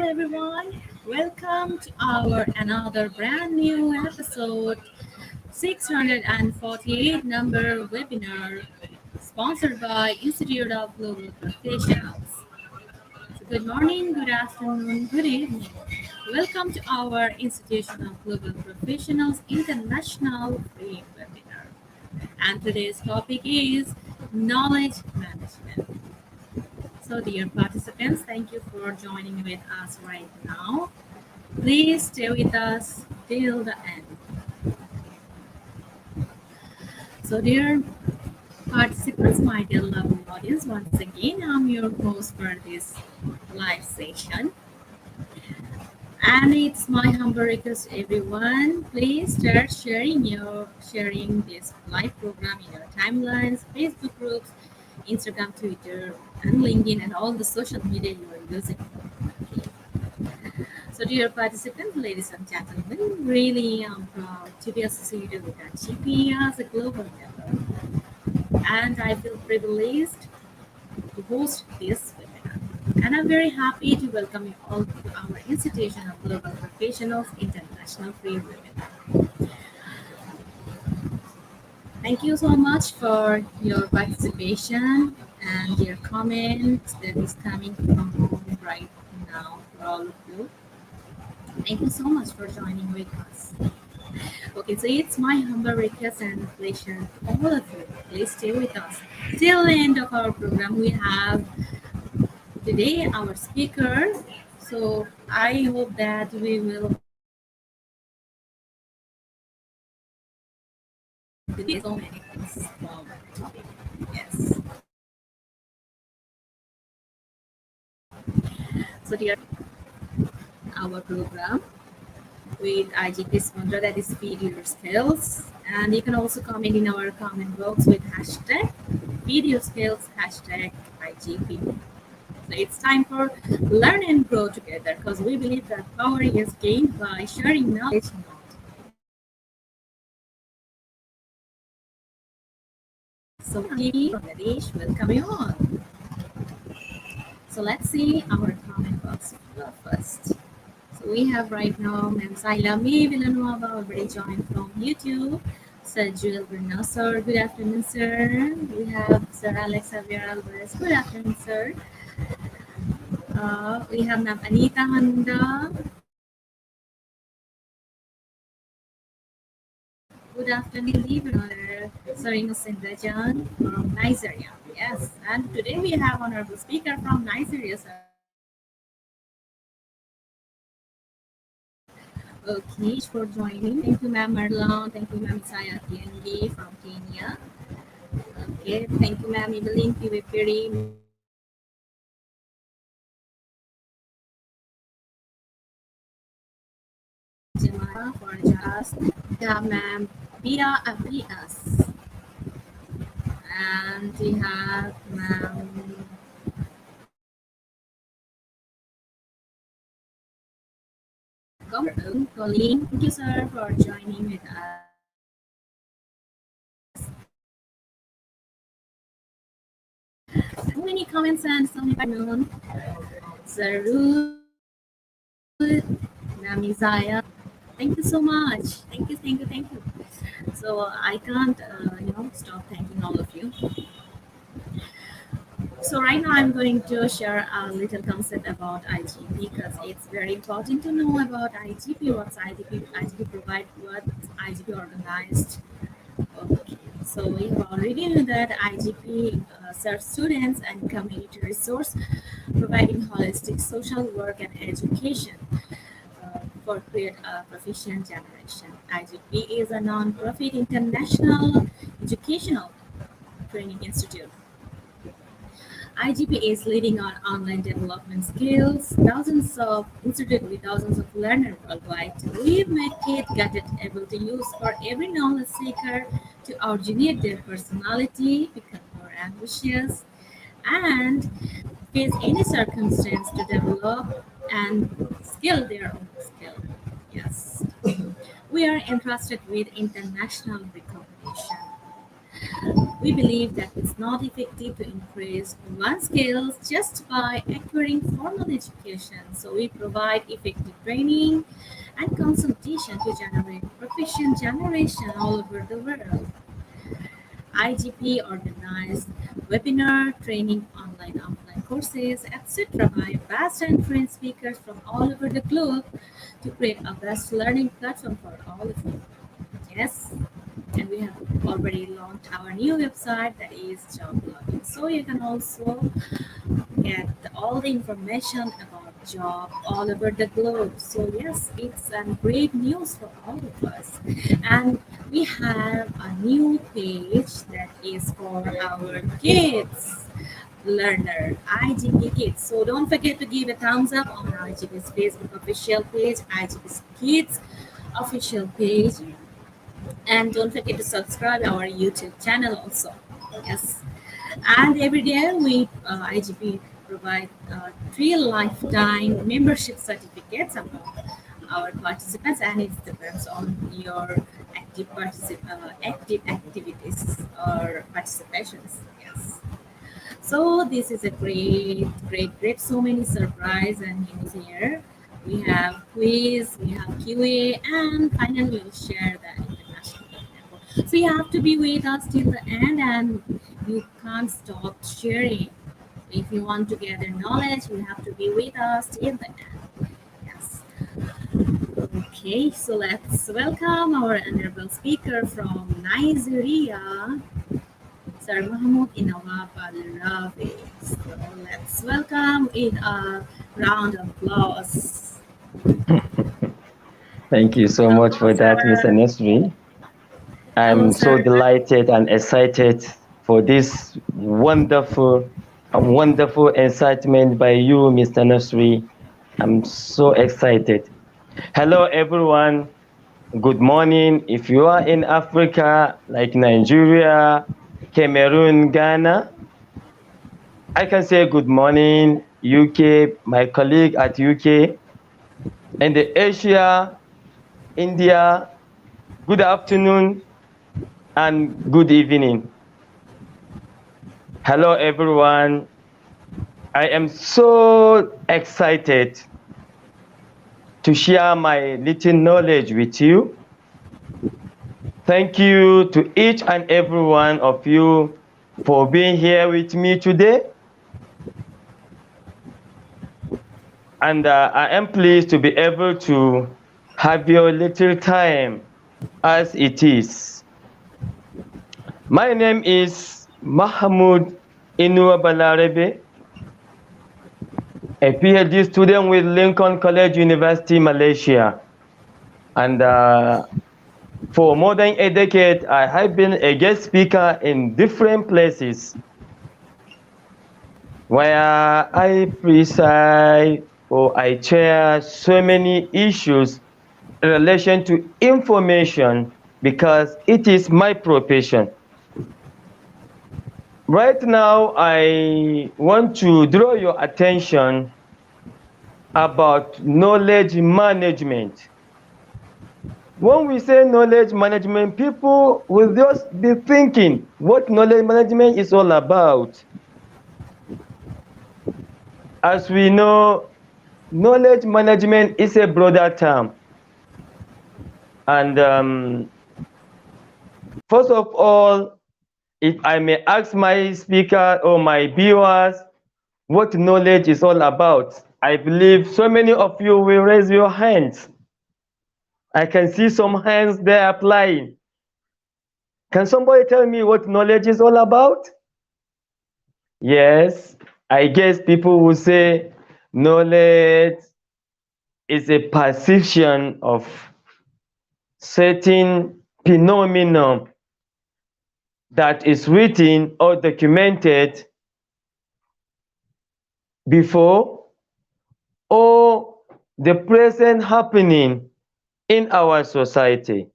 everyone. Welcome to our another brand new episode 648 number webinar sponsored by Institute of Global Professionals. So good morning, good afternoon, good evening. Welcome to our Institution of Global Professionals International Free Webinar. And today's topic is knowledge management. So, dear participants, thank you for joining with us right now. Please stay with us till the end. So, dear participants, my dear lovely audience, once again, I'm your host for this live session. And it's my humble request, everyone. Please start sharing this live program in your timelines, Facebook groups, Instagram, Twitter, and LinkedIn, and all the social media you are using. So, dear participants, ladies and gentlemen, really I'm proud to be associated with GP as a global member, and I feel privileged to host this webinar. And I'm very happy to welcome you all to our Institution of Global Professionals International Free Webinar. Thank you so much for your participation and your comments that is coming from home right now for all of you. Thank you so much for joining with us. Okay, so it's my humble request and pleasure to all of you. Please stay with us. Till the end of our program, we have today our speaker. So I hope that we will do so many things from the topic. Yes. So dear, our program with IGP's mantra that is feed your skills. And you can also comment in our comment box with hashtag video skills, hashtag IGP. So it's time for learn and grow together because we believe that power is gained by sharing knowledge. So Nadesh, welcome you all. So let's see our comment box first. So we have right now Ma'am Sailami Villanueva already joined from YouTube. Sir Joel Bernasser, good afternoon, sir. We have Sir Alex Xavier Alvarez, good afternoon, sir. We have Ma'am Anita Handa. Good afternoon, Leader. Sir Innocent Rajan from Nigeria. Yes, and today we have honorable speaker from Nigeria, sir. Okay, for joining. Thank you, Ma'am Marlon. Thank you, Ma'am Saya Kiendi from Kenya. Okay, thank you, Ma'am Evelyn Kiwipiri. Jamara for just the Ma'am Pia Abrias. And we have Ma'am Colleen. Thank you, sir, for joining with us. So many comments and so many afternoon. Zarud, Namizaya. Thank you so much. Thank you. So I can't, stop thanking all of you. So right now I'm going to share a little concept about IGP because it's very important to know about IGP, what's IGP provide, what IGP organized. Okay. So we have already know that IGP serves students and community resource, providing holistic social work and education for create a proficient generation. IGP is a non-profit international educational training institute. IGP is leading on online development skills, thousands of institute with thousands of learners worldwide. We make it gadget able to use for every knowledge seeker to originate their personality, become more ambitious, and face any circumstance to develop and skill their own skill. Yes. We are entrusted with international recognition. We believe that it's not effective to increase one's skills just by acquiring formal education. So we provide effective training and consultation to generate proficient generation all over the world. IGP organized webinar, training, online, offline courses, etc. by best and trained speakers from all over the globe to create a best learning platform for all of you. Yes, and we have already launched our new website that is job login. So you can also get all the information about job all over the globe. So yes, it's a great news for all of us. And we have a new page that is for our kids learner, IGP Kids. So don't forget to give a thumbs up on IGP's Facebook official page, IGP's Kids official page, and don't forget to subscribe our YouTube channel also. Yes, and every day we IGP provide three lifetime membership certificates among our participants, and it depends on your active activities or participations. Yes. So this is a great. So many surprise and news here. We have quiz, we have QA, and finally we'll share the international example. So you have to be with us till the end, and you can't stop sharing. If you want to gather knowledge, you have to be with us till the end. Yes. Okay, so let's welcome our honorable speaker from Nigeria, Sir Mahmoud Inawab Al-Rafi. So let's welcome with a round of applause. Thank you so much Hello, for that, Mr. sir. Nesri. Hello, I'm so sir. delighted and excited for this wonderful incitement by you, Mr. Nesri. I'm so excited. Hello, everyone. Good morning. If you are in Africa, like Nigeria, Cameroon, Ghana, I can say good morning, UK, my colleague at UK, and the Asia, India, good afternoon, and good evening. Hello, everyone. I am so excited to share my little knowledge with you. Thank you to each and every one of you for being here with me today. And I am pleased to be able to have your little time as it is. My name is Mahmoud Inua Balarebe, a PhD student with Lincoln College University, Malaysia. And for more than a decade, I have been a guest speaker in different places where I preside or I chair so many issues in relation to information because it is my profession. Right now, I want to draw your attention about knowledge management. When we say knowledge management, people will just be thinking what knowledge management is all about. As we know, knowledge management is a broader term. And first of all, if I may ask my speaker or my viewers what knowledge is all about, I believe so many of you will raise your hands. I can see some hands there applying. Can somebody tell me what knowledge is all about? Yes, I guess people will say knowledge is a perception of certain phenomenon that is written or documented before or the present happening in our society.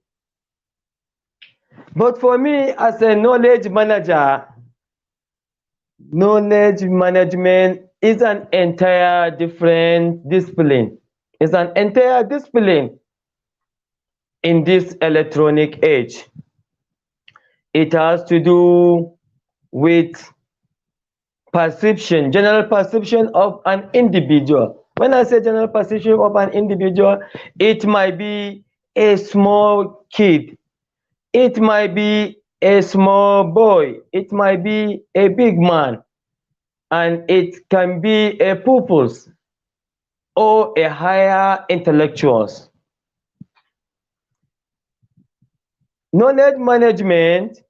But for me, as a knowledge manager, knowledge management is an entire different discipline. It's an entire discipline in this electronic age. It has to do with perception, general perception of an individual. When I say general perception of an individual, it might be a small kid, it might be a small boy, it might be a big man, and it can be a pupils or a higher intellectuals. Knowledge management,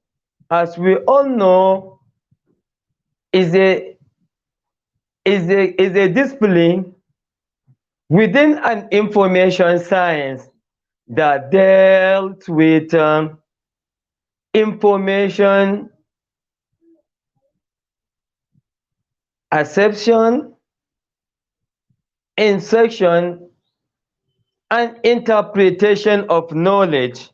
as we all know, is a discipline within an information science that dealt with information acception, insertion, and interpretation of knowledge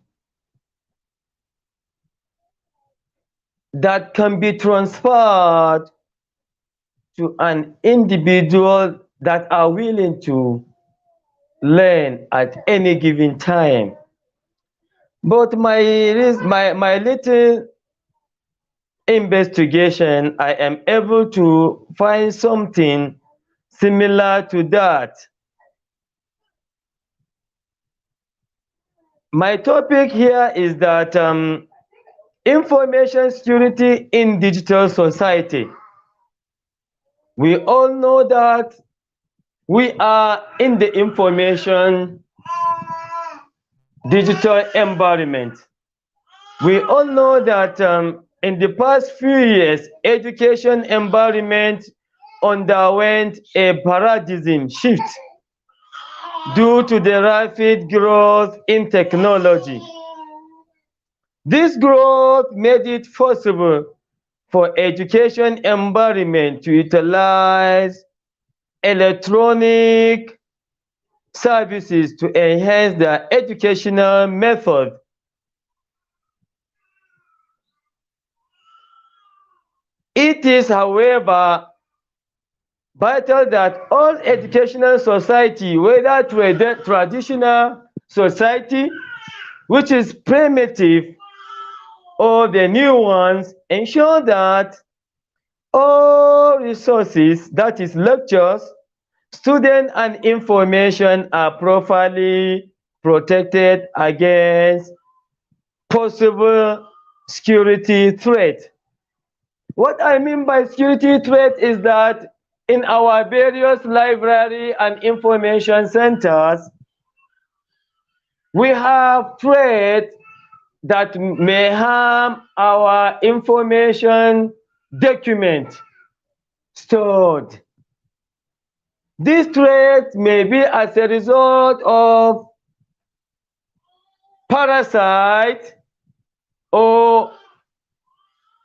that can be transferred to an individual that are willing to learn at any given time. But my little investigation, I am able to find something similar to that. My topic here is that information security in digital society. We all know that we are in the information digital environment. We all know that in the past few years, education environment underwent a paradigm shift due to the rapid growth in technology. This growth made it possible for education environment to utilize electronic services to enhance their educational method. It is, however, vital that all educational society, whether traditional society, which is primitive, or the new ones, ensure that all resources, that is lectures, student and information are properly protected against possible security threat. What I mean by security threat is that in our various library and information centers, we have threats that may harm our information document stored. This threat may be as a result of parasite or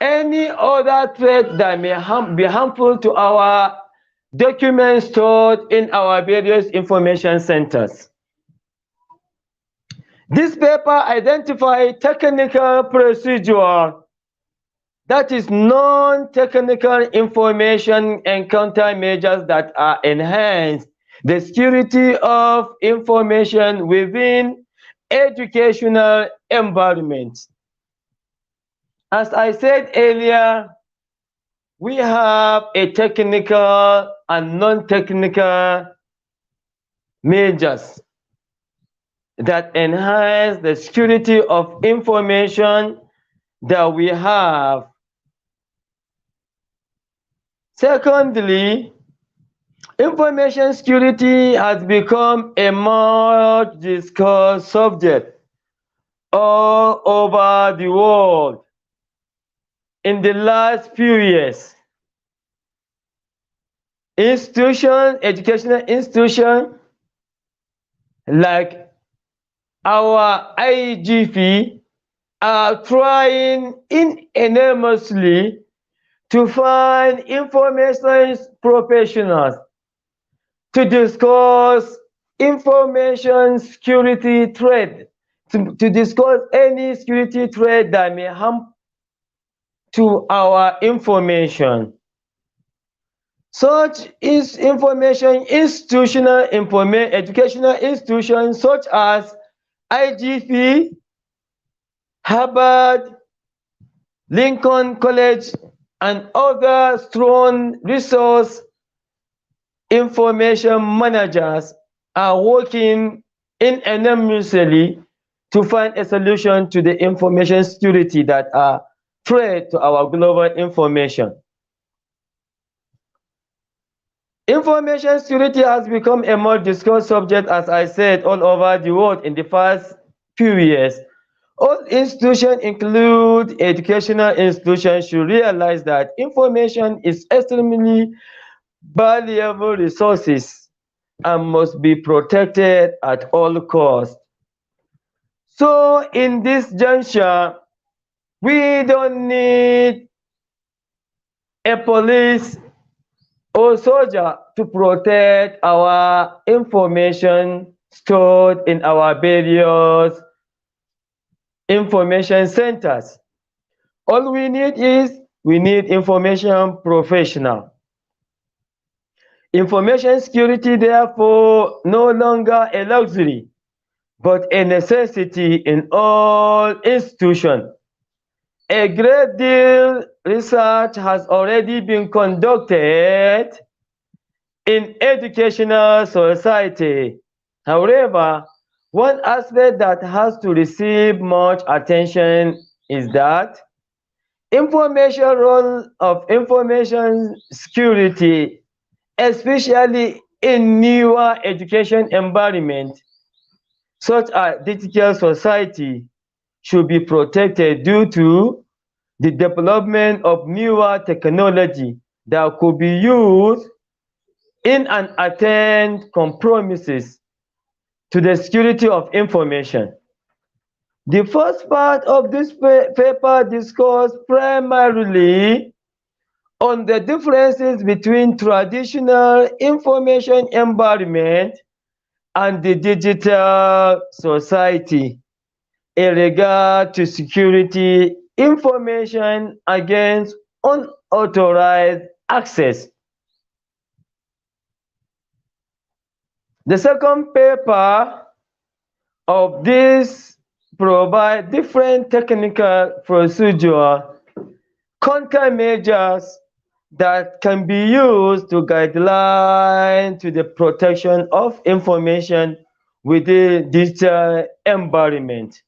any other threat that may be harmful to our documents stored in our various information centers. This paper identifies technical procedure, that is non-technical information and countermeasures that are enhance the security of information within educational environments. As I said earlier, we have a technical and non-technical measures that enhance the security of information that we have. Secondly, information security has become a much discussed subject all over the world in the last few years. Educational institutions like our IGP are trying enormously to find information professionals to discuss information security threat, to discuss any security threat that may harm to our information. Such is information institutional educational institutions such as IGP, Harvard, Lincoln College, and other strong resource information managers are working enormously to find a solution to the information security that are threat to our global information. Information security has become a more discussed subject, as I said, all over the world in the past few years. All institutions, include educational institutions, should realize that information is extremely valuable resources and must be protected at all costs. So in this juncture, we don't need a police or soldier to protect our information stored in our various information centers. All we need is we need information professional. Information security, therefore, no longer a luxury, but a necessity in all institutions. A great deal research has already been conducted in educational society. However, one aspect that has to receive much attention is that information role of information security, especially in newer education environment such as digital society, should be protected due to the development of newer technology that could be used in an attempt compromises to the security of information. The first part of this paper discussed primarily on the differences between traditional information environment and the digital society in regard to security information against unauthorized access. The second paper of this provide different technical procedure countermeasures that can be used to guideline to the protection of information within digital environment.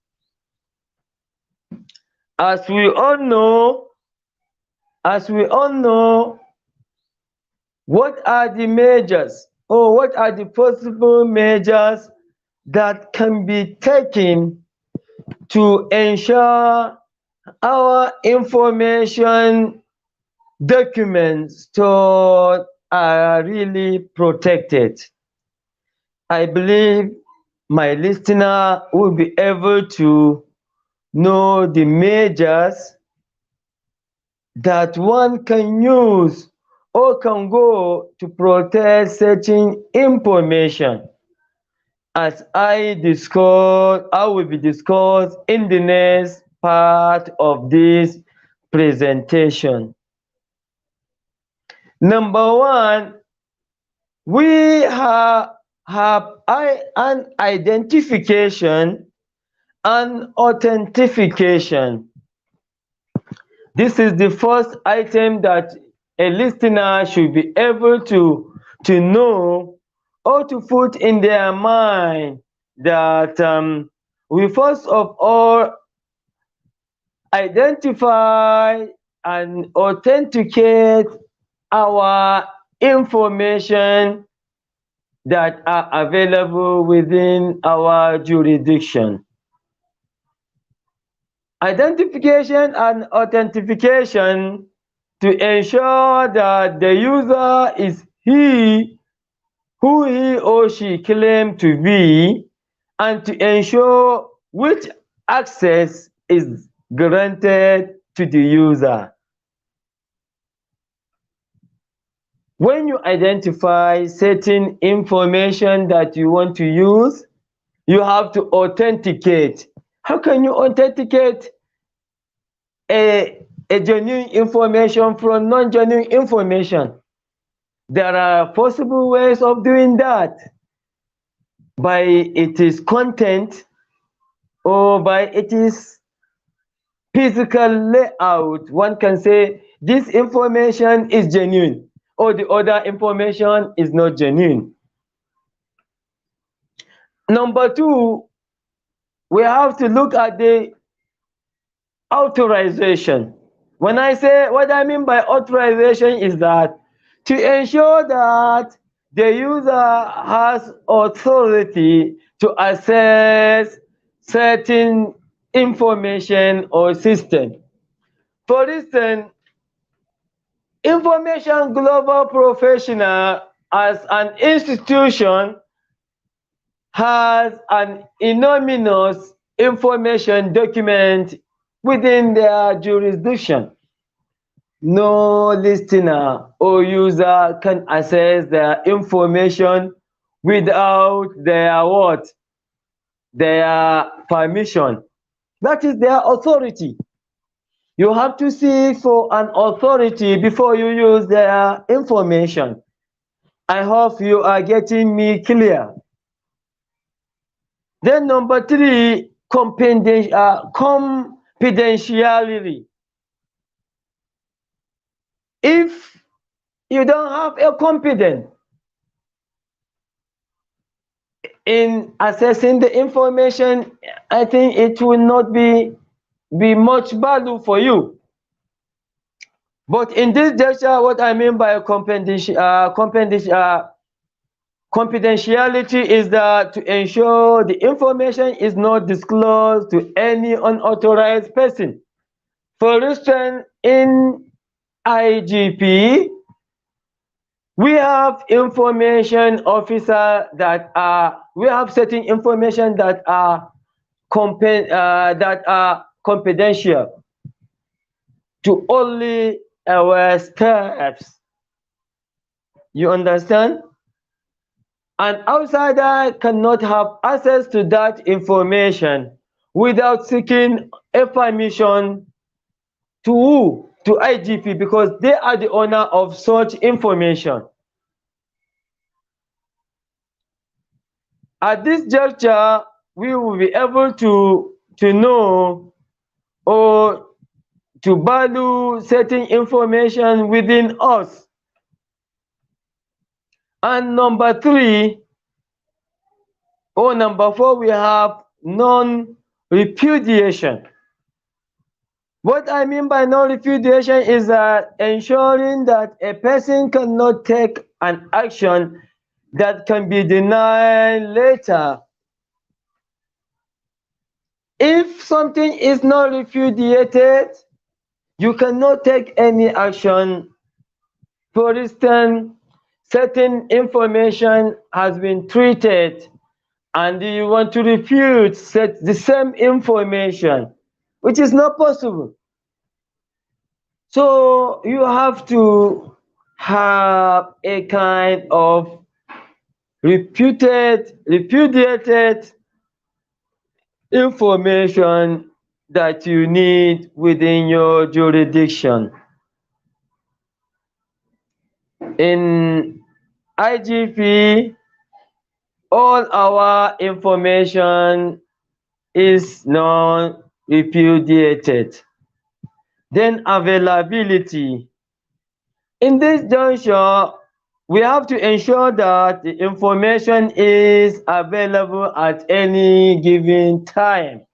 As we all know, what are the measures or what are the possible measures that can be taken to ensure our information documents stored are really protected? I believe my listener will be able to know the measures that one can use or can go to protect certain information, as I will be discussed in the next part of this presentation. Number one, we have an identification and authentication. This is the first item that a listener should be able to know or to put in their mind, that we first of all identify and authenticate our information that are available within our jurisdiction. Identification and authentication to ensure that the user is who he or she claims to be, and to ensure which access is granted to the user. When you identify certain information that you want to use, you have to authenticate. How can you authenticate a genuine information from non-genuine information? There are possible ways of doing that, by its content or by its physical layout, one can say this information is genuine or the other information is not genuine. Number two, we have to look at the authorization. When I say what I mean by authorization is that to ensure that the user has authority to access certain information or system. For instance, Information Global Professional as an institution has an enormous information document within their jurisdiction. No listener or user can access their information without their what? Their permission. That is their authority. You have to seek for an authority before you use their information. I hope you are getting me clear. Then number three, confidentiality. If you don't have a confidence in assessing the information, I think it will not be much value for you. But in this juncture, what I mean by confidentiality is that to ensure the information is not disclosed to any unauthorized person. For instance, in IGP, we have information officer that we have certain information that are confidential to only our staffs. You understand? An outsider cannot have access to that information without seeking a permission to who? To IGP, because they are the owner of such information. At this juncture, we will be able to know or to value certain information within us. And number three, or number four, we have non-repudiation. What I mean by non-repudiation is that ensuring that a person cannot take an action that can be denied later. If something is not repudiated, you cannot take any action. For instance, certain information has been treated and you want to refute the same information, which is not possible. So you have to have a kind of repudiated information that you need within your jurisdiction. In IGP, all our information is non-repudiated. Then availability. In this juncture, we have to ensure that the information is available at any given time.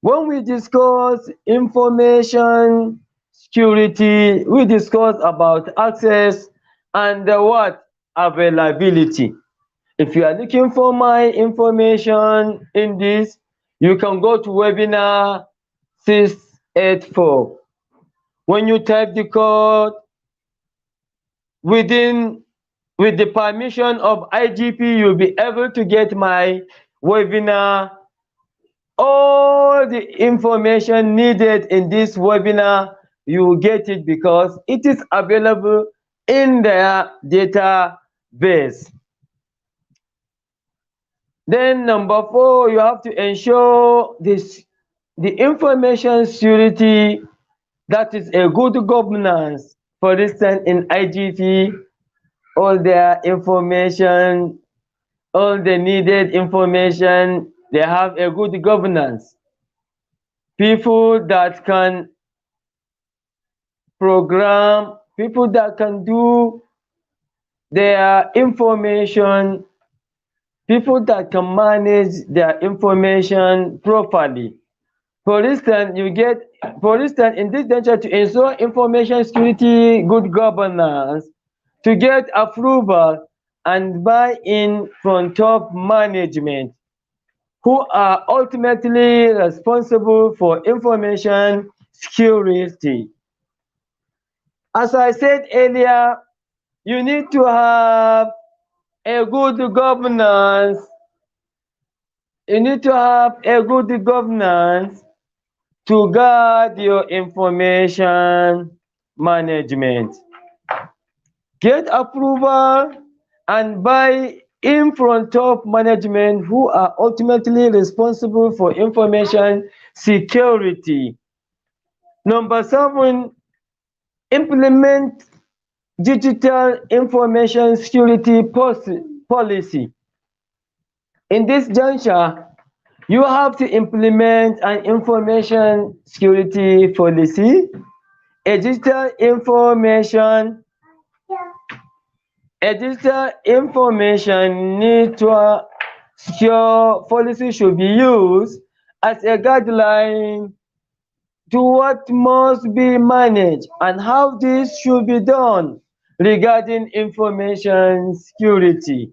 When we discuss information security, we discuss about access and what? Availability. If you are looking for my information in this, you can go to webinar 684. When you type the code with the permission of IGP, you'll be able to get my webinar. All the information needed in this webinar, you will get it because it is available in their database. Then number four, you have to ensure the information security, that is a good governance. For instance, in IGP, all their information, all the needed information, they have a good governance. people that can program, people that can do their information, people that can manage their information properly. For instance, in this venture to ensure information security, good governance, to get approval and buy-in from top management who are ultimately responsible for information security. As I said earlier, you need to have a good governance. You need to have a good governance to guard your information management. Get approval and buy in from top management who are ultimately responsible for information security. Number 7, implement digital information security policy. In this juncture, you have to implement an information security policy, a digital information network secure policy should be used as a guideline to what must be managed and how this should be done regarding information security.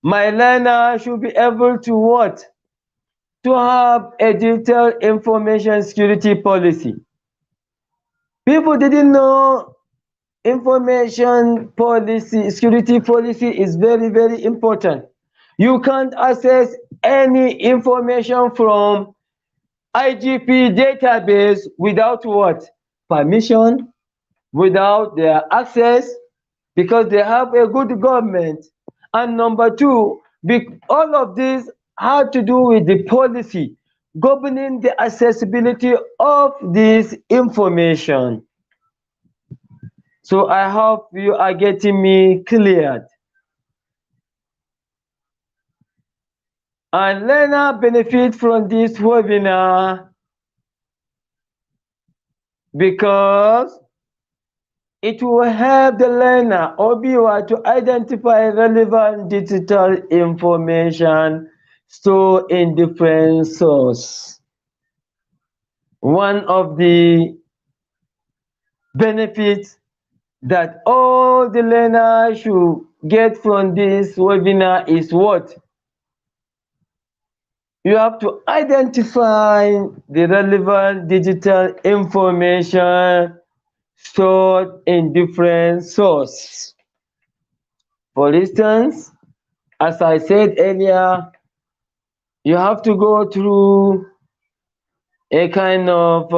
My learner should be able to what? To have a detailed information security policy. People didn't know information policy, security policy is very, very important. You can't access any information from IGP database without what? Permission, without their access, because they have a good government. And number 2, all of this had to do with the policy governing the accessibility of this information. So I hope you are getting me cleared. And learner benefit from this webinar because it will help the learner or viewer to identify relevant digital information stored in different sources. One of the benefits that all the learners should get from this webinar is what? You have to identify the relevant digital information stored in different sources. For instance, as I said earlier, you have to go through a kind of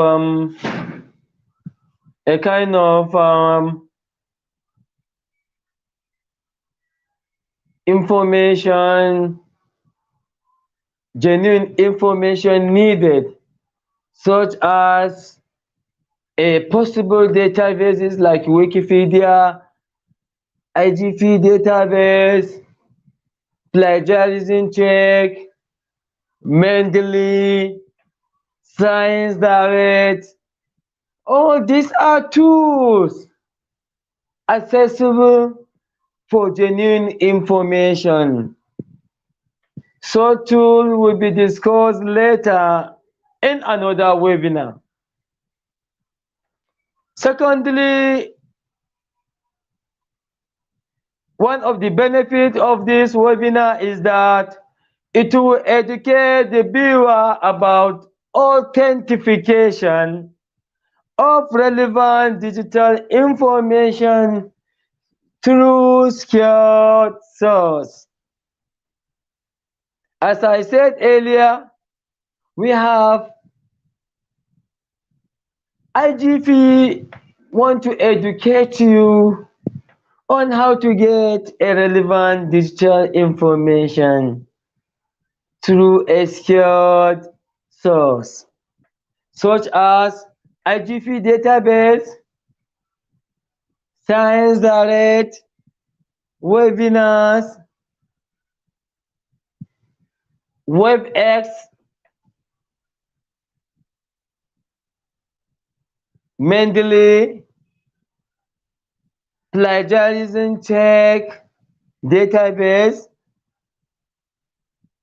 information, genuine information needed, such as a possible databases like Wikipedia, IGP database, plagiarism check, Mendeley, Science Direct. All these are tools accessible for genuine information. So tool will be discussed later in another webinar. Secondly, one of the benefits of this webinar is that it will educate the viewer about authentication of relevant digital information through secured source. As I said earlier, we have IGP want to educate you on how to get a relevant digital information through a secured source, such as IGP database, Science Direct, webinars, WebEx, Mendeley, plagiarism check, database,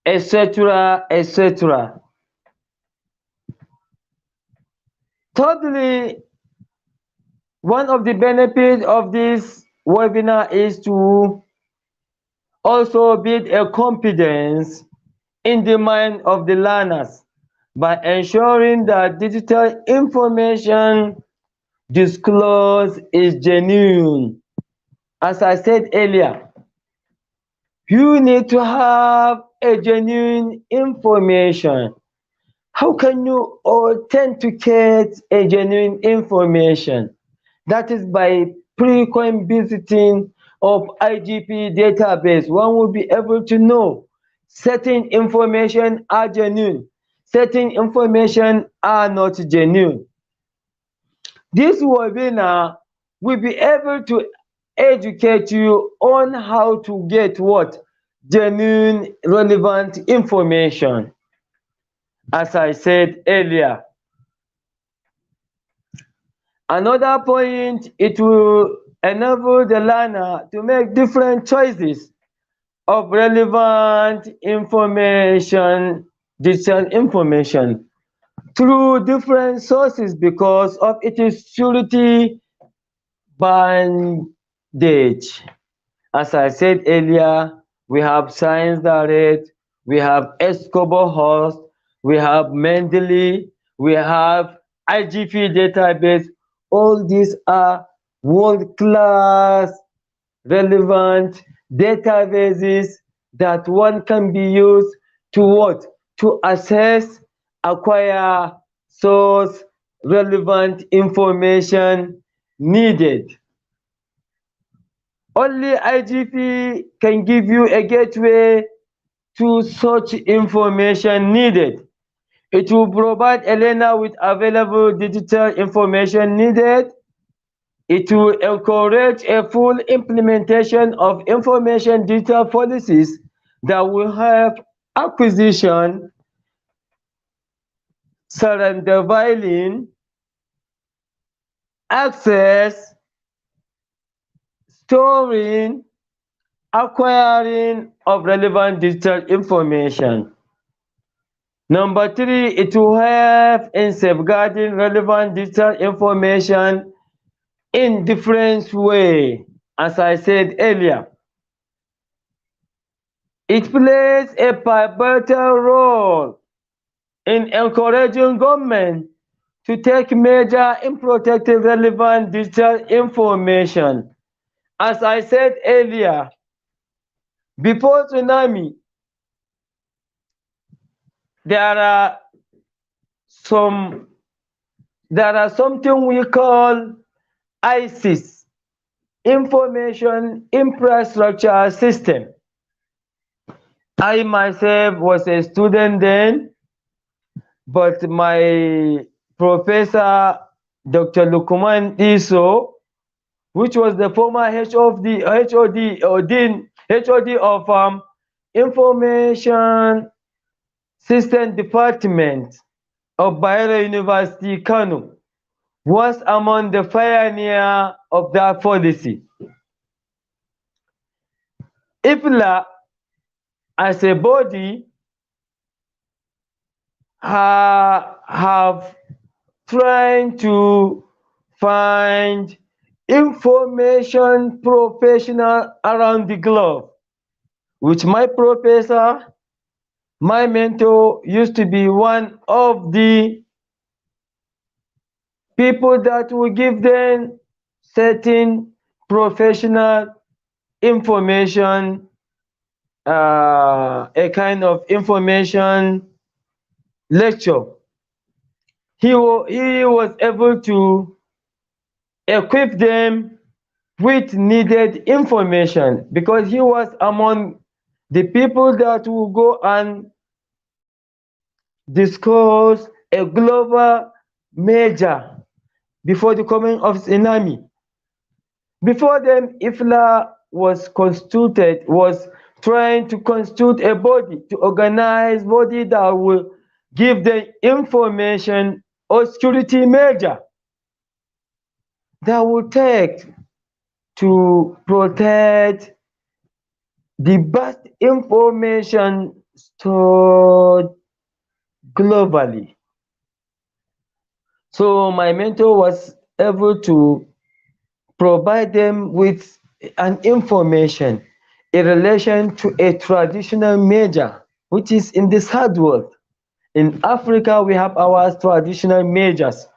etc., etc. Thirdly, one of the benefits of this webinar is to also build a confidence in the mind of the learners by ensuring that digital information disclosed is genuine. As I said earlier, you need to have a genuine information. How can you authenticate a genuine information? That is by frequent visiting of IGP database. One will be able to know certain information are genuine, certain information are not genuine. This webinar will be able to educate you on how to get what? Genuine, relevant information. As I said earlier, another point, it will enable the learner to make different choices of relevant information, digital information, through different sources because of its security bandage. As I said earlier, we have Science Direct, we have Escobar Host, we have Mendeley, we have IGP database. All these are world-class relevant databases that one can be used to what? To assess, acquire, source relevant information needed. Only IGP can give you a gateway to such information needed. It will provide a learner with available digital information needed. It will encourage a full implementation of information digital policies that will help acquisition, surrendering, access, storing, acquiring of relevant digital information. Number three, it will help in safeguarding relevant digital information in different way. As I said earlier, it plays a pivotal role in encouraging government to take measures in protecting relevant digital information. As I said earlier, before tsunami, there are some something we call ISIS, Information Infrastructure System. I myself was a student then, but my professor, Dr. Lukman Iso, which was the former HOD or Dean HOD of Information System Department of Bayero University, Kano, was among the pioneers of that policy. IFLA as a body have trying to find information professional around the globe, which my professor, my mentor, used to be one of the people that will give them certain professional information, a kind of information lecture. He was able to equip them with needed information because he was among the people that will go and discuss a global major before the coming of tsunami. Before them, IFLA was constituted, was trying to constitute a body, to organize body that will give the information or security measure. that will take to protect the vast information stored globally. So my mentor was able to provide them with an information in relation to a traditional major, which is in this hard world. In Africa, we have our traditional majors.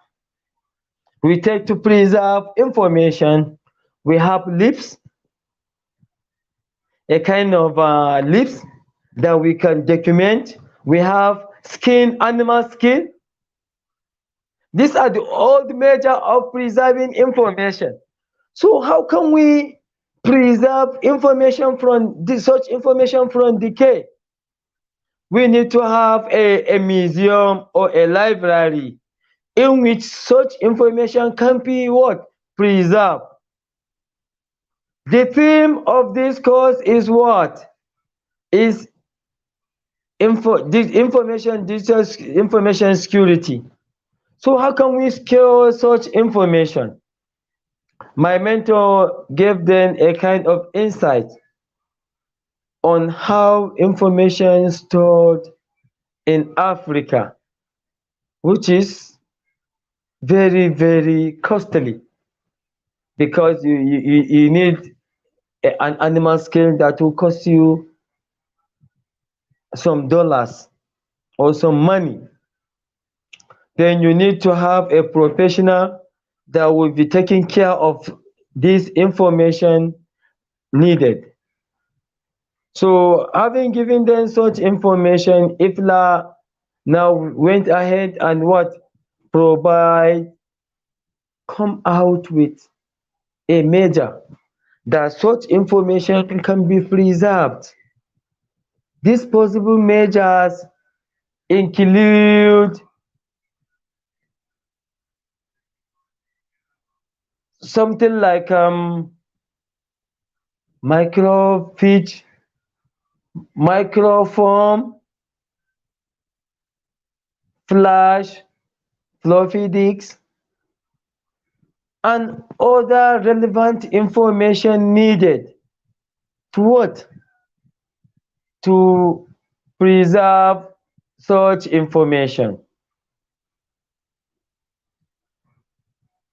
We take to preserve information. We have lips, a kind of lips that we can document. We have skin, animal skin. These are the old measure of preserving information. So how can we preserve information from such information from decay? We need to have a museum or a library in which such information can be what? Preserved. The theme of this course is what? Is digital information security. So how can we secure such information? My mentor gave them a kind of insight on how information stored in Africa, which is very, very costly because you need an animal scale that will cost you some dollars or some money. Then you need to have a professional that will be taking care of this information needed. So having given them such information, IFLA now went ahead and what? Come out with a measure that such information can be preserved. These possible measures include something like microfiche, microform, flash, floppy disk, and other relevant information needed to what? To preserve such information.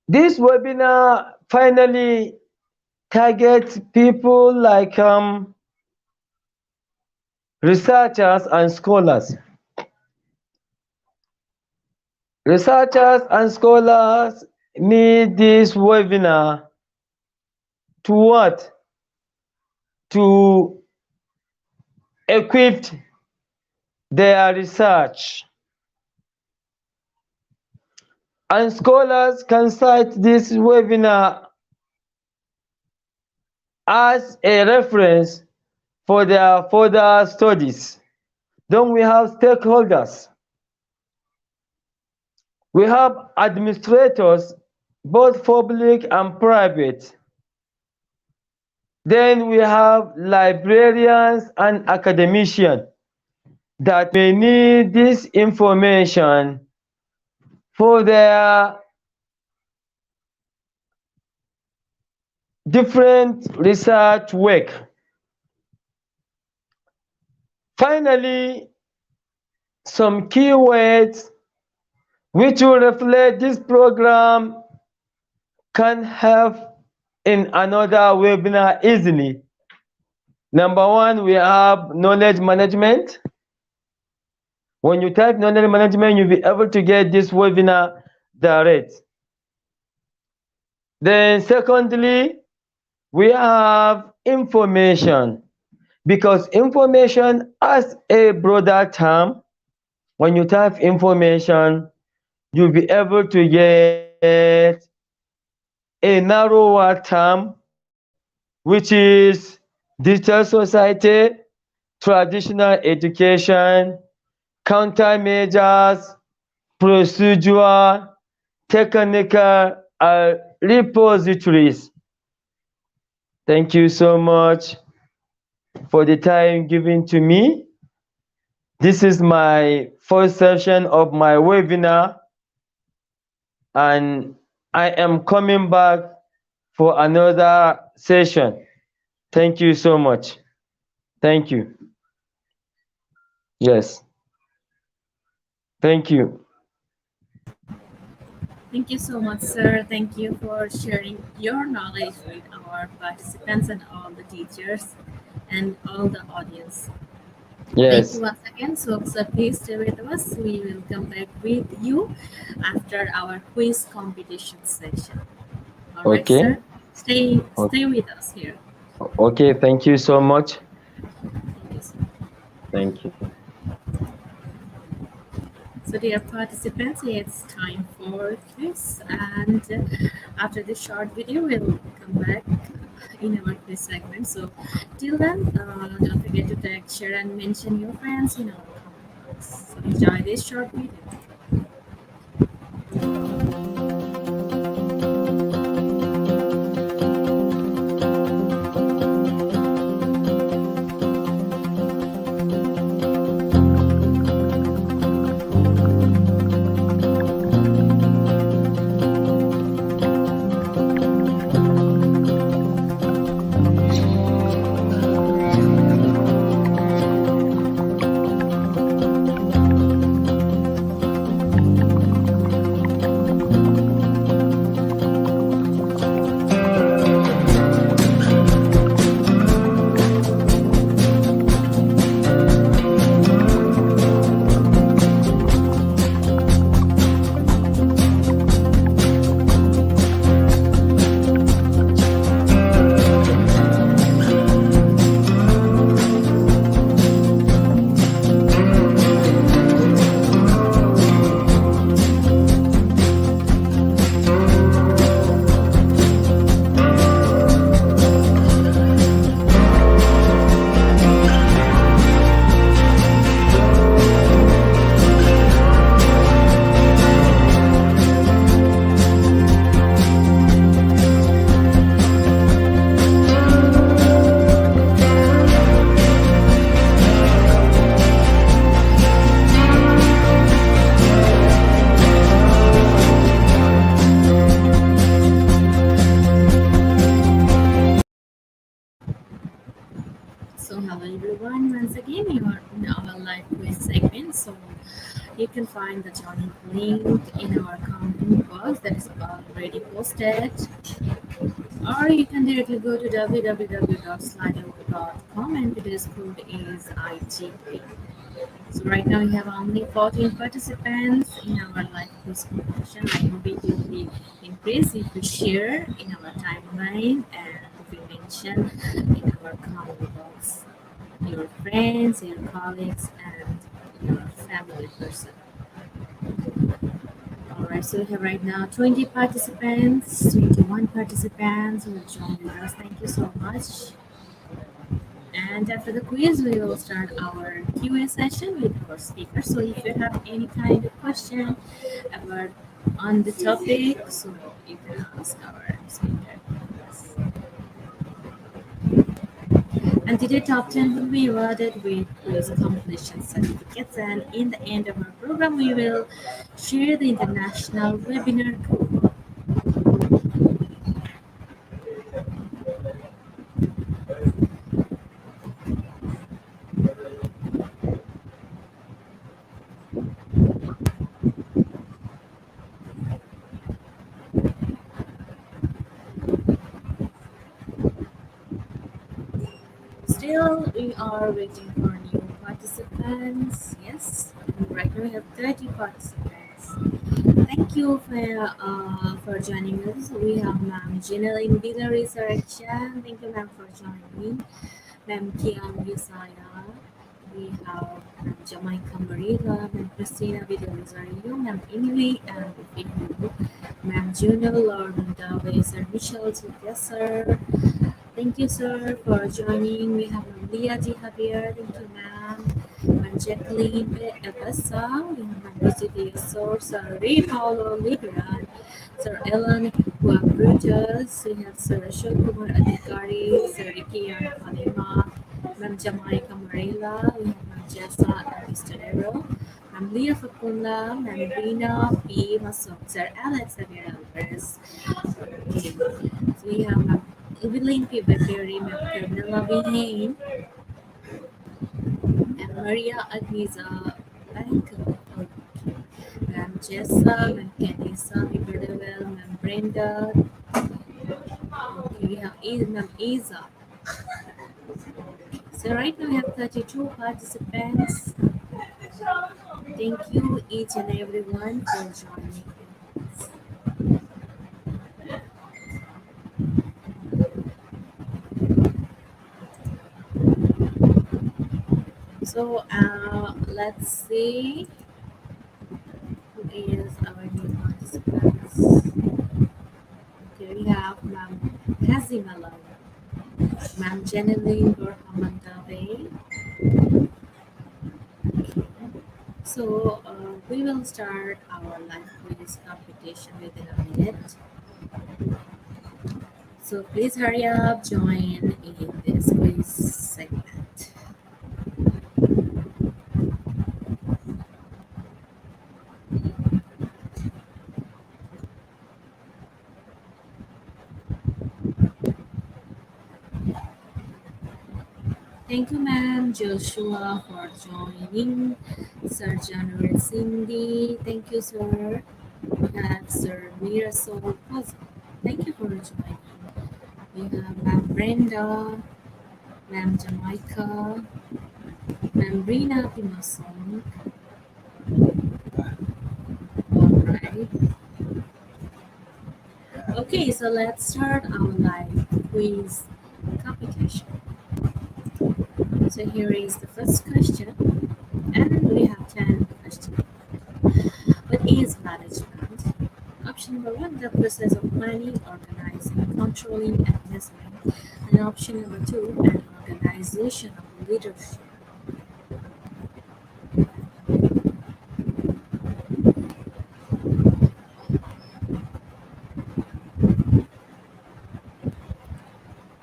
This webinar finally targets people like researchers and scholars. Researchers and scholars need this webinar to what? To equip their research. And scholars can cite this webinar as a reference for their further studies. Then we have stakeholders. We have administrators, both public and private. Then we have librarians and academicians that may need this information for their different research work. Finally, some keywords which will reflect this program can have in another webinar easily. Number one, we have knowledge management. When you type knowledge management, you'll be able to get this webinar direct. Then secondly, we have information, because information as a broader term, when you type information, you'll be able to get a narrower term, which is digital society, traditional education, countermeasures, procedural, technical, repositories. Thank you so much for the time given to me. This is my first session of my webinar, and I am coming back for another session. Thank you so much. Thank you. Yes. Thank you. Thank you so much, sir. Thank you for sharing your knowledge with our participants and all the teachers and all the audience. Thank you Yes. once again. So, sir, please stay with us. We will come back with you after our quiz competition session. All right, Okay. sir. Stay O- stay with us here. Okay. Thank you so much. Thank you, sir. Thank you. So, dear participants, it's time for quiz, and after this short video, we'll come back in our quiz segment. So, till then, don't forget to tag, share, and mention your friends in our comments. So, enjoy this short video. So, hello everyone. Once again, you are in our live quiz segment. So, you can find the joining link in our comment box that is already posted, or you can directly go to www.slido.com and today's code is IGP. So right now we have only 14 participants in our live quiz competition. I hope it will be increased if we share in our timeline and if we mention in our comment box your friends, your colleagues, and your family person. Alright, so we have right now 20 participants, 21 participants who will join with us. Thank you so much. And after the quiz, we will start our Q&A session with our speaker. So if you have any kind of question about on the topic, so you can ask our speaker. And today top 10 will be awarded with quiz completion certificates. And in the end of our program, we will share the international webinar code. Still, we are waiting for new participants. Yes, right now we have 30 participants. Thank you for joining us. We have Ma'am Jeneline Vida Resurrection. Thank you, ma'am, for joining. Ma'am Kian Visaya. We have Ma'am Jamaica Marila, Ma'am Christina Vida Rosario, Ma'am Emily and Fifu, Ma'am Juno, Lord Davis, Sir Michelle, yes, sir. Thank you, sir, for joining. We have Leah G. Javier. Thank you, ma'am. I'm Jacqueline Ebessa. We have my visiting source, Sir Ray Paulo Liberan, Sir Ellen Juan Brutus. We have Sir Ashok Kumar Adhikari, Sir Ricky Panema, Ma'am Jamaica Marela. We have Ma'am Jessa Epistolero, Ma'am Leah Facunda, Ma'am Rina P. Masok, Sir Alex Aguirre. progress. Okay. So we have Evelyn Pibakari, Camilla Behane, and Maria Agiza Banker. Okay. Ma'am Jessa, Ma'am Kenisa, Biberdewell, Ma'am Brenda. Okay, we have Ma'am Isa. So right now we have 32 participants. Thank you each and everyone for joining. So let's see who is our new participants. Okay, we have Ma'am Hazimala, Ma'am Jeneline Burhamantave. So we will start our live quiz competition within a minute. So please hurry up, join in this quiz segment. Thank you, ma'am. Joshua, for joining. Sir January Cindy, thank you, sir. We have Sir Mirasol Pozo. Thank you for joining. We have Ma'am Brenda, Ma'am Jamaica, Ma'am Rina Pimason. Alright. Okay, so let's start our live quiz competition. So here is the first question, and we have 10 questions. What is management? Option number one, the process of planning, organizing, controlling, and measuring. And option number two, an organization of leadership.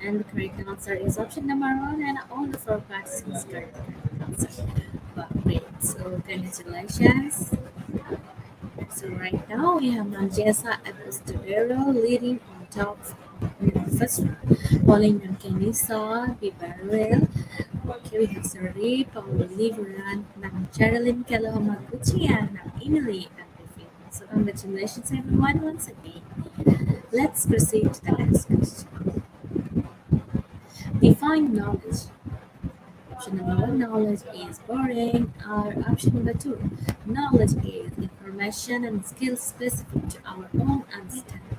And the correct answer is option number one, and all the four participants correct the correct answer. Wow, great. So congratulations. So right now we have Manjesa Epistadero leading on top in the first round. Following them Kenisa, Bibarel. Okay, we have Sari, Paulo Liveran, Nam Geraldine Kalahamaguchi, and Nam Emily and Griffin. So congratulations everyone once again. Let's proceed to the next question. Define knowledge. Option number one, knowledge is boring. Or option number two, knowledge is information and skills specific to our own understanding.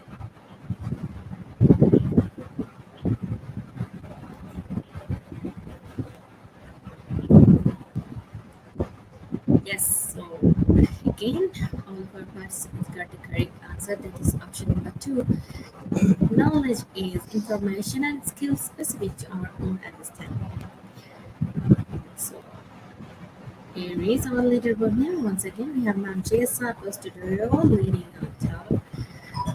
Yes, so again, all of our participants got the correct answer. That is option number two. Knowledge is information and skills specific to our own understanding. So here is our leaderboard name. Once again, we have Ma'am Jessa Postudero leading on top.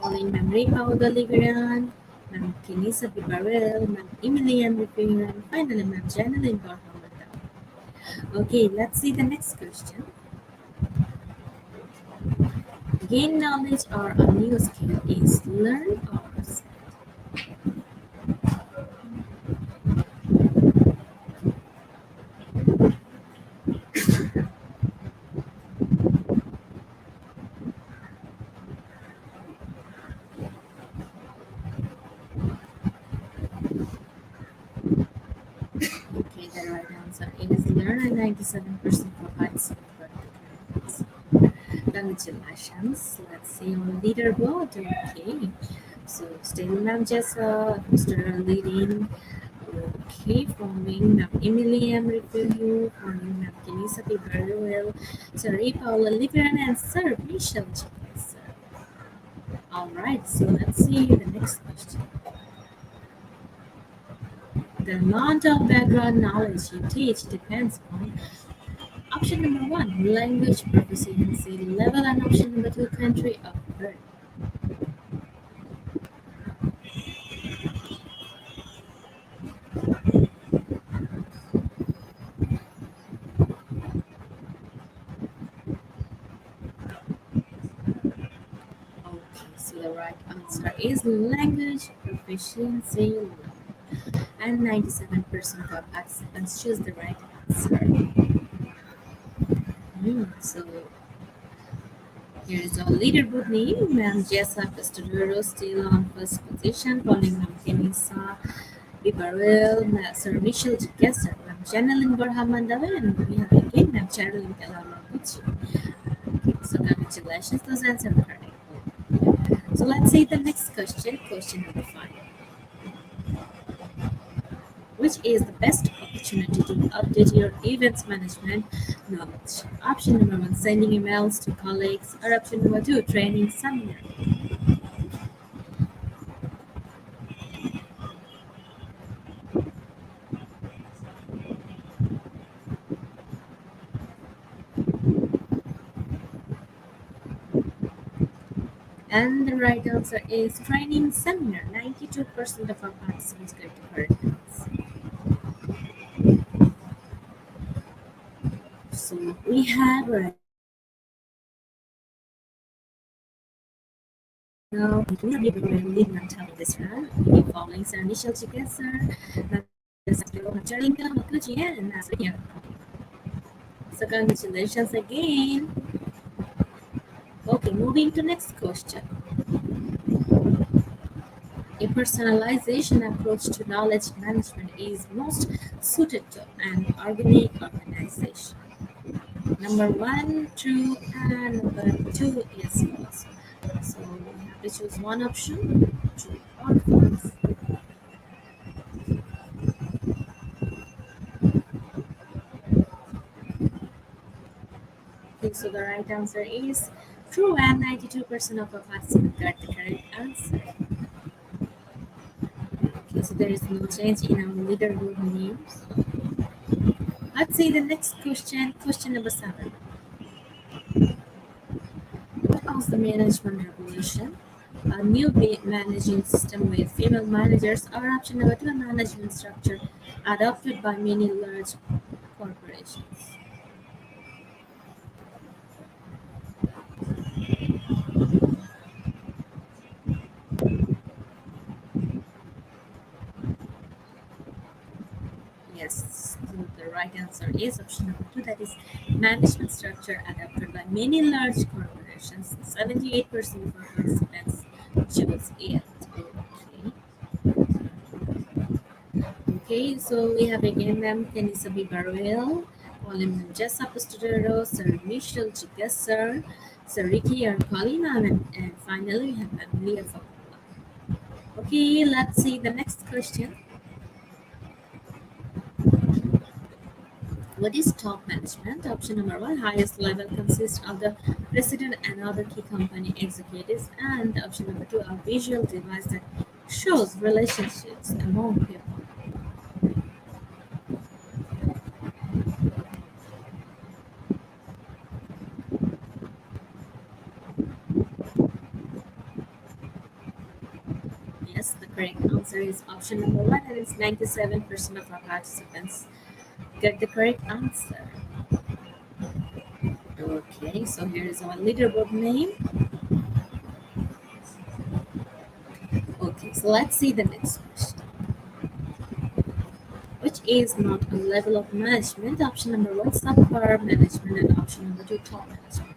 Following Ma'am Ripa Odoliveran, Ma'am Kenisa Bibarel, Ma'am Emilian Ripiran, finally Ma'am Janeline Barhamada. Okay, let's see the next question. Gain knowledge or a new skill is learn or set. Okay, the right answer is learn, and 97% for participants. Congratulations. Let's see on leaderboard. Okay. So still Ma'am Jessa, Mr. Leading. Okay, forming Ma'am Emily M. Review, forming Ma'am Kenisa P. very well. Sir Paula Liveran and Sir Michelle James. Alright, so let's see the next question. The amount of background knowledge you teach depends on option number one, language proficiency level, and option number two, country of birth. Okay, so the right answer is language proficiency level. And 97% of participants choose the right answer. So here is our leaderboard name. Ma'am Jessa Pistolero still on first position, following Ma'am Kenisa Bibarel, Sir Michelle Gesser, Ma'am Janelin Borham Mandala, and we have again Ma'am Charlene Kalamaguchi. So congratulations, those answers are correct. So let's see the next question, question number 5. Which is the best opportunity to update your events management knowledge? Option number 1, sending emails to colleagues, or option number 2, training seminar. And the right answer is training seminar. 92% of our participants get the correct answer. So we have right now we will be leading until this round. We following Sir Michelle Chigesser, Jarinka Makuchi, and Nasria. So congratulations again. Okay, moving to next question. A personalization approach to knowledge management is most suited to an organic organization. Number 1, true, and number 2 is false. So we have to choose one option, true or false. Okay, so the right answer is true, and 92% of our participants got the correct answer. Okay, so there is no change in our leaderboard names. Let's see the next question, question number 7. What was the management revolution? A new managing system with female managers, or option number 2, a management structure adopted by many large corporations. Yes, so the right answer is option number 2, that is management structure adopted by many large corporations. 78% of our participants chose it. Okay, so we have again Ma'am Kenisa Bibaruel, Colin Jessa Pistodero, Sir Michelle Chigesser, Sir Ricky Arcolina, and finally we have Ma'am Leah Fakula. Okay, let's see the next question. What is top management? Option number 1, highest level consists of the president and other key company executives, and option number 2, a visual device that shows relationships among people. Yes, the correct answer is option number 1, and it's 97% of our participants get the correct answer. Okay, so here is our leaderboard name. Okay, so let's see the next question. Which is not a level of management? Option number 1, subpar management, and option number 2, top management.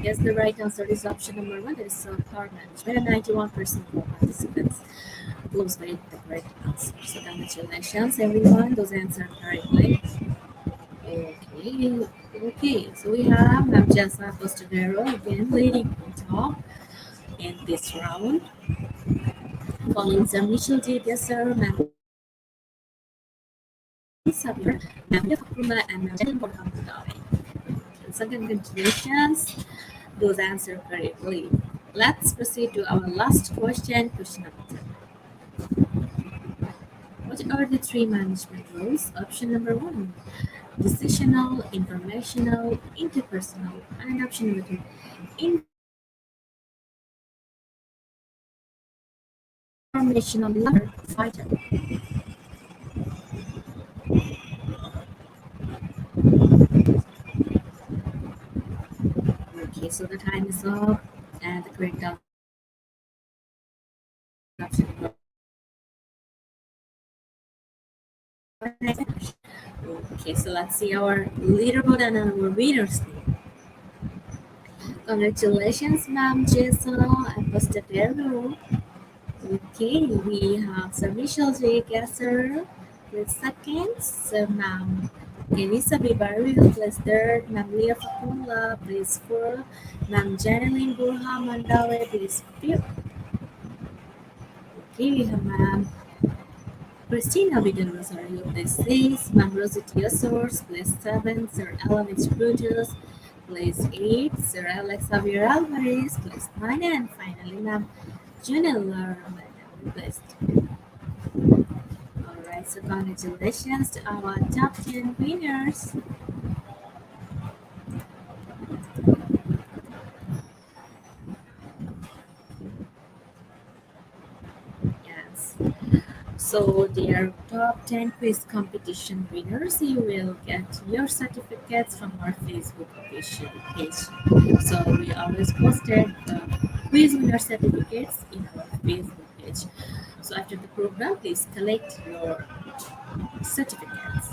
Yes, the right answer is option number 1, that is subpar management, and 91% of participants close by the correct answer. So congratulations everyone, those answered correctly. Okay, so we have Ma'am Jessa Postadero again leading on top in this round. Following Sir Michelle J. Gesser, Ma'am Sabir, Ma'am Fakuma, and Ma'am Jen Borhamudari. So congratulations, those answered correctly. Let's proceed to our last question, question number 10. What are the 3 management roles? Option number 1, decisional, informational, interpersonal, and option between informational fighter. Okay, so the time is up, and the correct option okay, so let's see our leaderboard and our winners. Congratulations, Ma'am Jason and Mr. Dero. Okay, we have Sir Michelle J. Gasser, place second. Sir Ma'am Kenisa Bibaril, place third. Ma'am Leah Fakula, place fourth. Ma'am Janeline Burha Mandawe, place fifth. Okay, we have Ma'am Christina Bidin Rosario, place six. Ma'am Rosity Source, place seven. Sir Alan Brutus, place eight. Sir Alex Javier Alvarez, place nine. And finally, Ma'am Junella Madam, place 10. Alright, so congratulations to our top 10 winners. Yes. So, dear top 10 quiz competition winners, you will get your certificates from our Facebook official page. So, we always posted the quiz winner certificates in our Facebook page. So, after the program, please collect your certificates.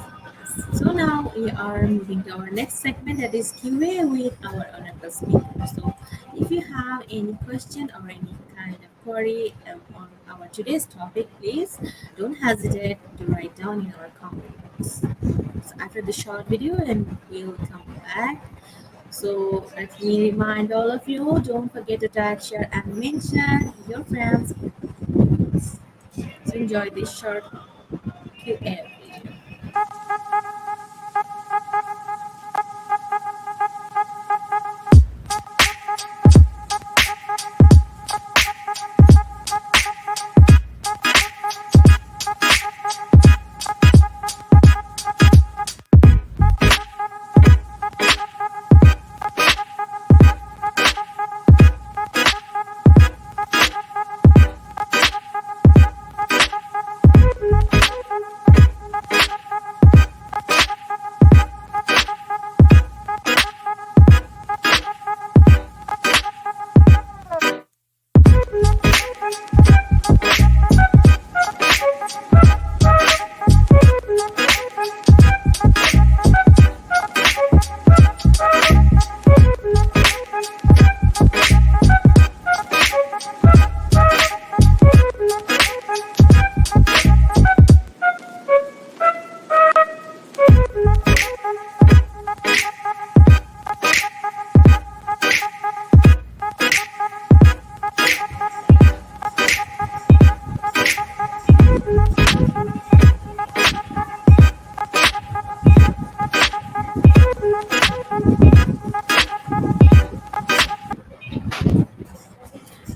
So now we are moving to our next segment, that is QA with our honorable speaker. So if you have any question or any kind of query on our today's topic, please don't hesitate to write down in our comments. So after the short video, and we'll come back. So let me remind all of you, don't forget to tag, share, and mention your friends. So enjoy this short QA video.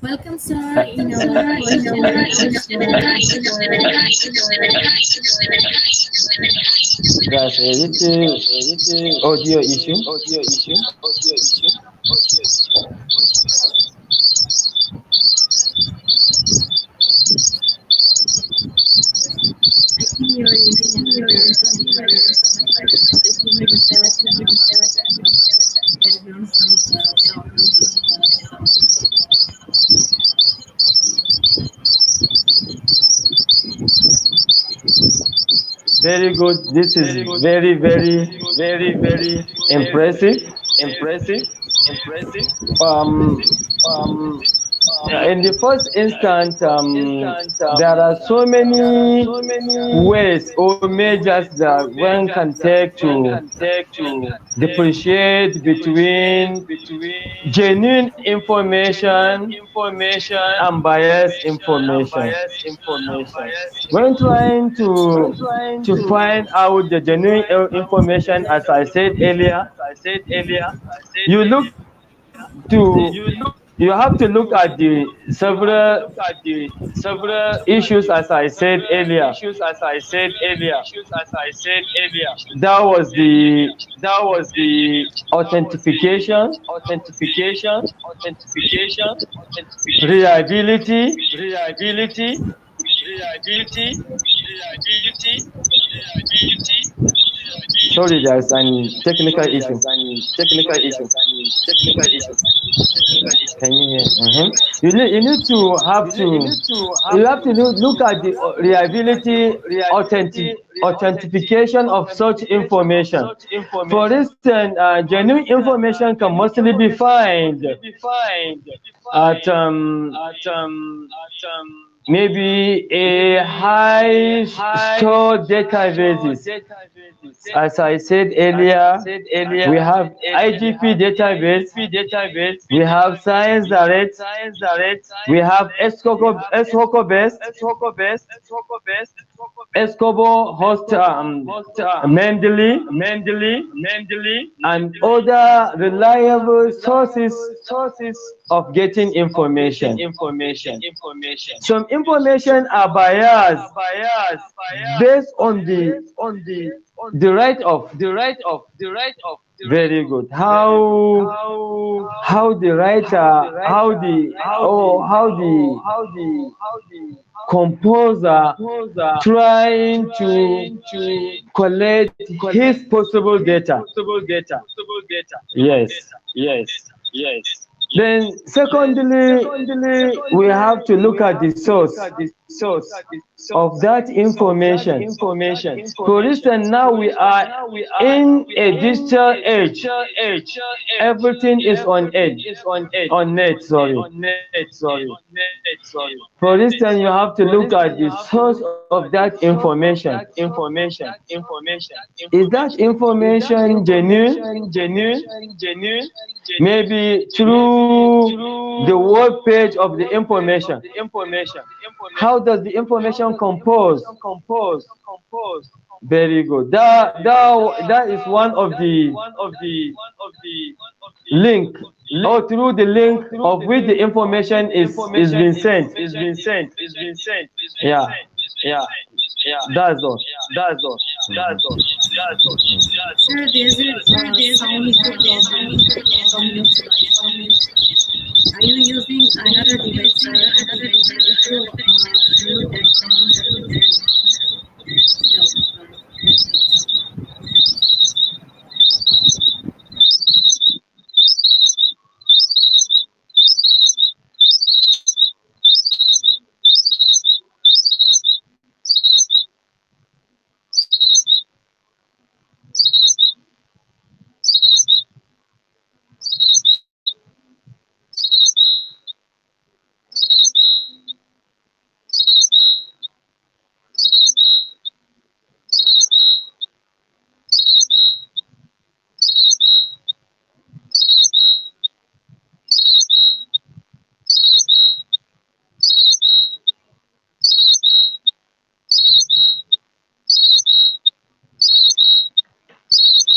Welcome, sir. In our Guys, audio issue. Very good. This is very impressive. In the first instance, there are so many ways or measures that one can take to differentiate between genuine information and biased information. When trying to find out the genuine information, as I said earlier, you look to you have to look at the several issues as I said earlier. That was the authentication, reliability, sorry, there's an technical issue. Can you hear? You have to look at the reliability, authentication of such information. For instance, genuine information can mostly be found at maybe a high store databases. As I said earlier, we have IGP database, we have Science Direct, we have Escoco base, Escobo host Mendeley, and other reliable sources of getting information. Some information are biased based on the right of very good. How the writer, how the composer trying to collect his possible data. Yes. Then secondly, we have to look at the source of that information. For instance, now we are in a digital age. Everything is on edge, on net, sorry. For instance, you have to look at the source of that information. Is that information genuine? Maybe through the web page of the information. How does the information compose? Very good. That is one of the link, or through the link of which the information is being sent. Yeah. That's all. Sir, there's a sound issue problem from your side. Are you using another device, sir? If you mute that sound, no.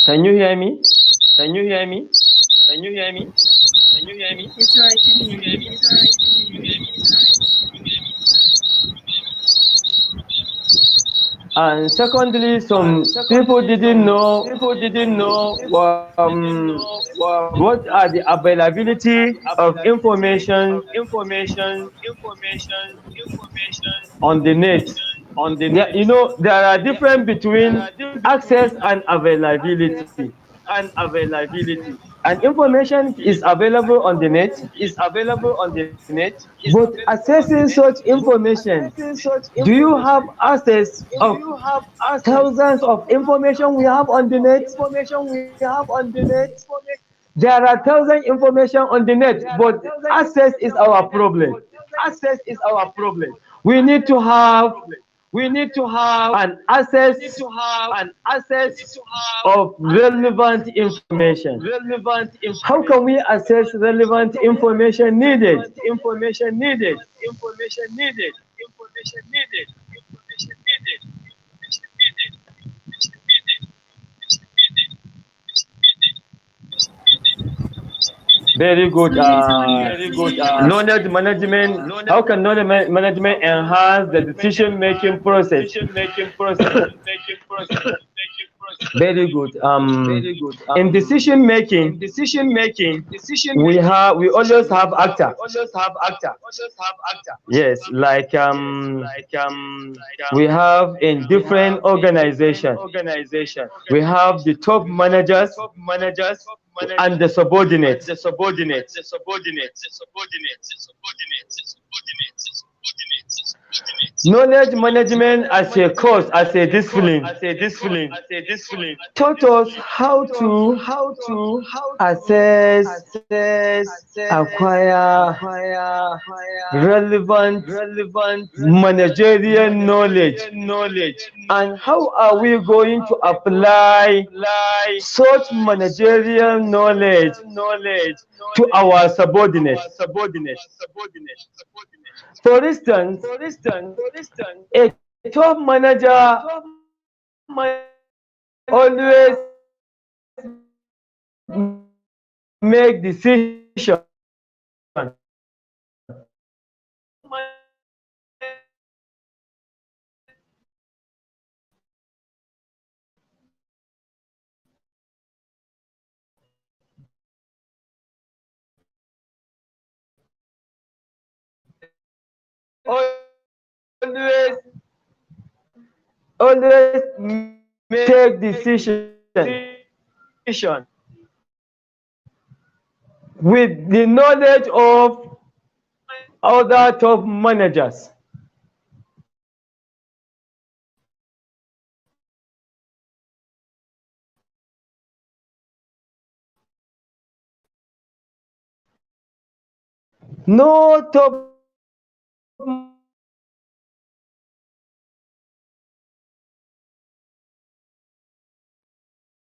Can you hear me? Yes, sir, I can hear you. And secondly, some people didn't know what are the availability of information on the net. There are difference between access and availability. And information is available on the net, but accessing such information, do you have access of thousands of information we have on the net? There are thousands information on the net, but access is our problem. We need to have an access of relevant information. How can we access relevant information needed? Very So good. can someone briefly Knowledge management. How can knowledge management enhance the decision making process? Very good. In decision making, we always have actor. Yes, like we have in different organization. We have the top managers and the subordinates. Knowledge management as a course, as a discipline, taught us how to assess, acquire relevant managerial knowledge, and how are we going to apply such managerial knowledge to our subordinates. For instance, a top manager always make decision always take decision with the knowledge of other top managers. No top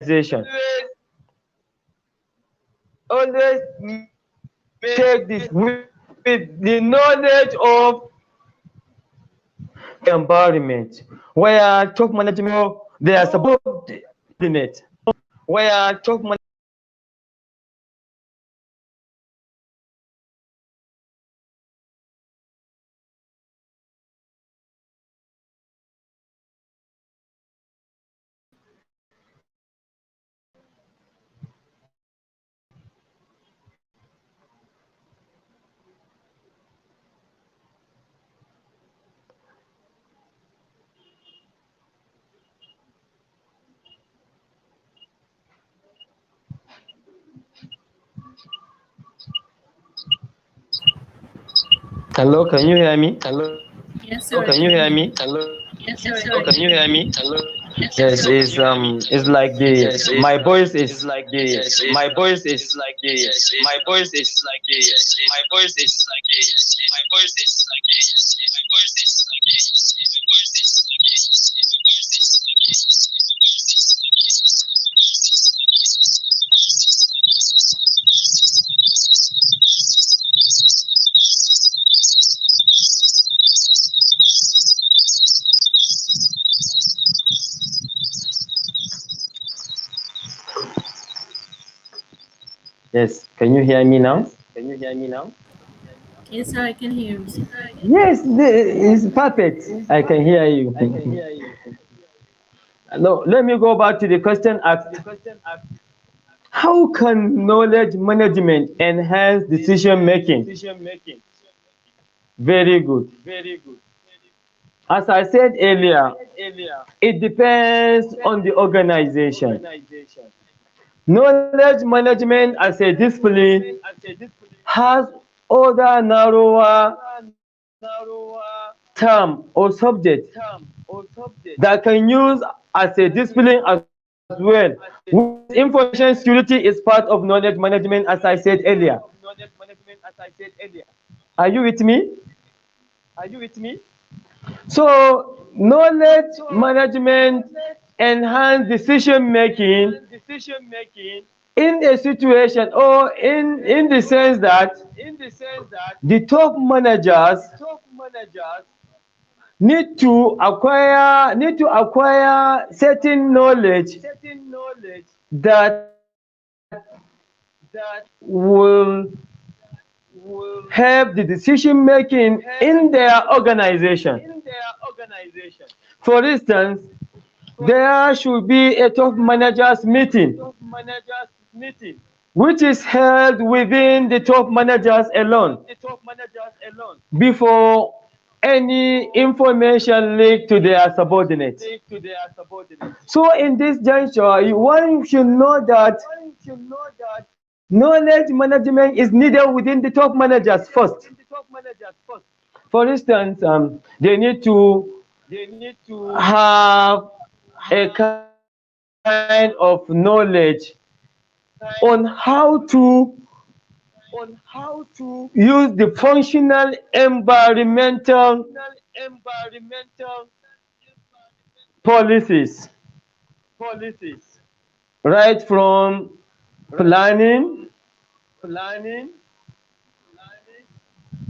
organization always take this with the knowledge of environment where top management they are subordinate, where top management. Hello, can you hear me? yes, sir, I can hear you. Yes, it's like yes. Can you hear me now? Yes, sir, I can hear you, sir. Yes, it's perfect. I can hear you. No, let me go back to the question asked. How can knowledge management enhance decision making? Very good. As I said earlier, it depends on the organization. Knowledge management as a discipline has other narrower term or subject that can use as a discipline as well. Information security is part of knowledge management, as I said earlier. Are you with me? So knowledge management enhance decision making in a situation or in the sense that the top managers need to acquire certain knowledge that will help the decision making in their organization. For instance, there should be a top managers meeting which is held within the top managers alone before any information leaked to their subordinates. So in this juncture, one should know that knowledge management is needed within the top managers first. For instance, they need to have a kind of knowledge on how to use the functional environmental policies, right from planning,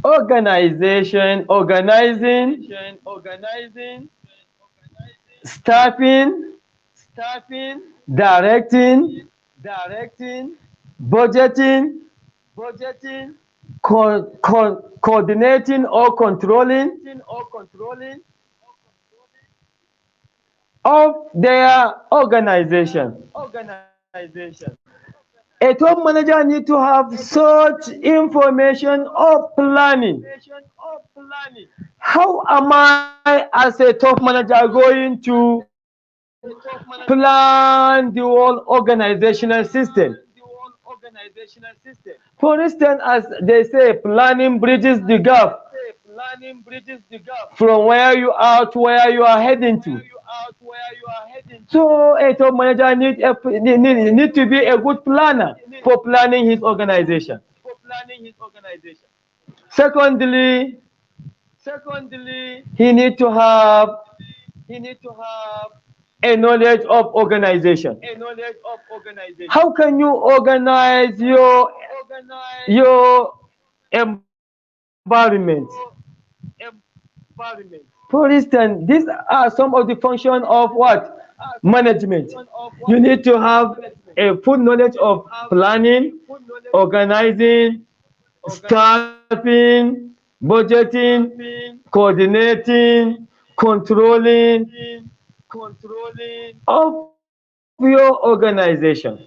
organizing, staffing, directing, budgeting, coordinating or controlling of their organization. A top manager needs to have such information of planning. How am I, as a top manager, going to plan the whole organizational system? For instance, as they say, planning bridges the gap from where you are to where you are heading to. So a top manager need to be a good planner for planning his organization. Secondly, he need to have a knowledge of organization. How can you organize your environment? For instance, these are some of the functions of what? Management. You need to have a full knowledge of planning, organizing, staffing, budgeting, coordinating, controlling of your organization.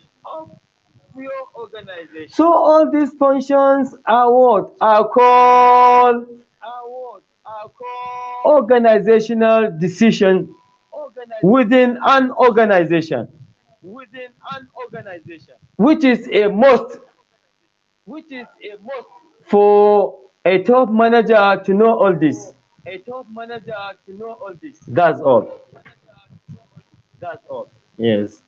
So all these functions are what? Are called organizational decision within an organization, which is a must for a top manager to know all this. That's all. Yes.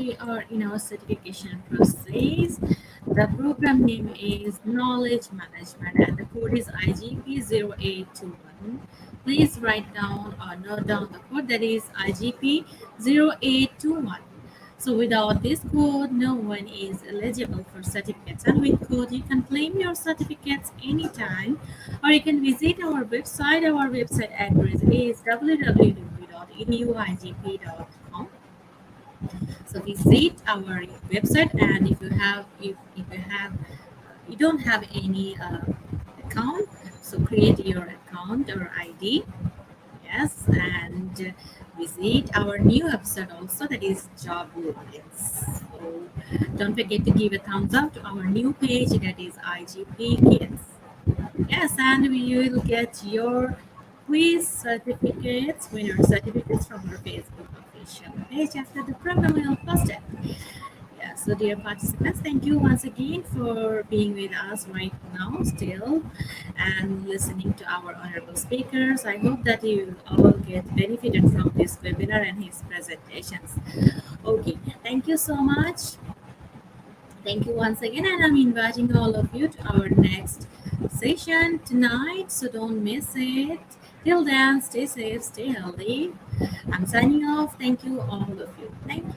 we are in our certification process. The program name is Knowledge Management and the code is IGP0821. Please write down or note down the code that is IGP0821. So without this code, no one is eligible for certificates. And with code, you can claim your certificates anytime, or you can visit our website. Our website address is www.eduigp.com. So visit our website, and if you don't have any account, so create your account or ID. Yes, and visit our new episode also, that is job blueprints. So don't forget to give a thumbs up to our new page, that is IGP Kids. Yes, and we will get your quiz certificates, winner certificates from our Facebook official page after the program will post it. Yeah, so dear participants, thank you once again for being with us right now still and listening to our honorable speakers. I hope that you all get benefited from this webinar and his presentations. Okay, thank you so much. Thank you once again, and I'm inviting all of you to our next session tonight, so don't miss it. Till then, stay safe, stay healthy. I'm signing off. Thank you, all of you. Thank you.